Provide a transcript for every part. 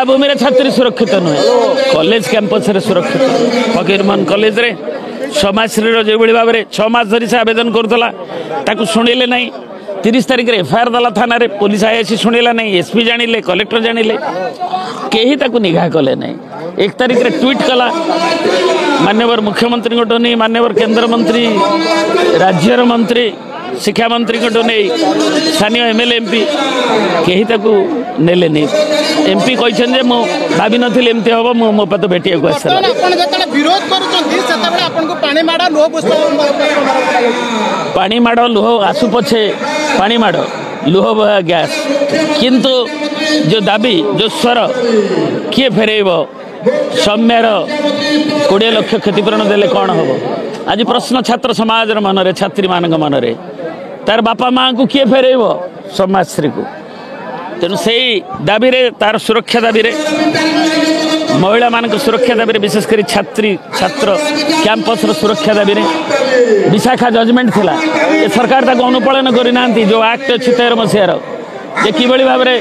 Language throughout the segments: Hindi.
भूमि छात्री सुरक्षित नुहे कॉलेज कैंपस रे सुरक्षित फकीरमोहन कॉलेज रे समाजश्री जो भाव में 6 मास धरी से आवेदन करूला शुणिले ना 30 तारिख एफआईआर दला थाना रे पुलिस आईसी शुणिला नहीं एसपी जानिले कलेक्टर जानिले केही ताकू निघा कले नहीं 1 तारिख रे ट्वीट कला माननीय मुख्यमंत्री को नहीं माननीय केंद्र मंत्री राज्यर मंत्री शिक्षा मंत्री को नहीं स्थानीय एमएलए एमपी केही ताकू नेले नहीं एमपी कहते मु भावी नी एमती हम मो पद भेटिया को विरोध पानी माड़ लुह आसु पछे पानी माड़ लुह बहा गैस किंतु जो दाबी जो स्वर किए फेरेब सौम्यार 20 लाख क्षतिपूरण देले कौन हम आज प्रश्न छात्र समाज मनरे छात्री मान मनरे तार बापा माँ को किए फेरेब समाजश्री को तेणु से दाबी तार सुरक्षा दाबी महिला मान सुरक्षा दाबी विशेषकर छात्री छात्र कैंपस सुरक्षा दाबी विशाखा जजमेंट थिला ए सरकार ताको अनुपालन करना जो एक्ट अच्छी 13 मसीहार जे कि भाव में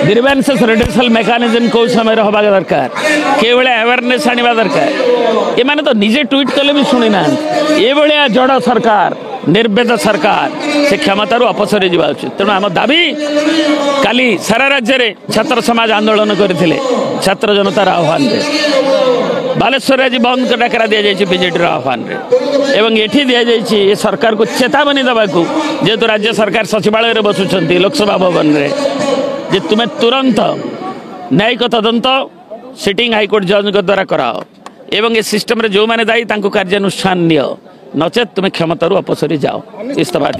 ग्रीवेंसेस रिड्यूसल मेकानिज्म कौ समय हवा दरकार कि अवेयरनेस आने दरकार ये माने तो निजे ट्वीट कले भी शुणी ना ये जड़ सरकार निर्वेद सरकार से क्षमतार अपसरी जा उचित तेणु आम दाबी काली सारा राज्य में छात्र समाज आंदोलन करते छात्र जनतार आह्वान बालेश्वर आज बंद डाकरा दि जाए बीजेडी आह्वान एवं एठी दि जाए सरकार को चेतावनी देवाकू जेहेतु राज्य सरकार सचिवालय में बसुंच लोकसभा भवन में जे तुम्हें तुरंत न्यायिक तदंत सिटिंग हाईकोर्ट जज द्वारा कराओ एवं ए सिस्टम रे जो माने दायी तांको कार्यानुष्ठान नियो नचेत तुम्हें क्षमतारू अपसरी जाओ इस्तफा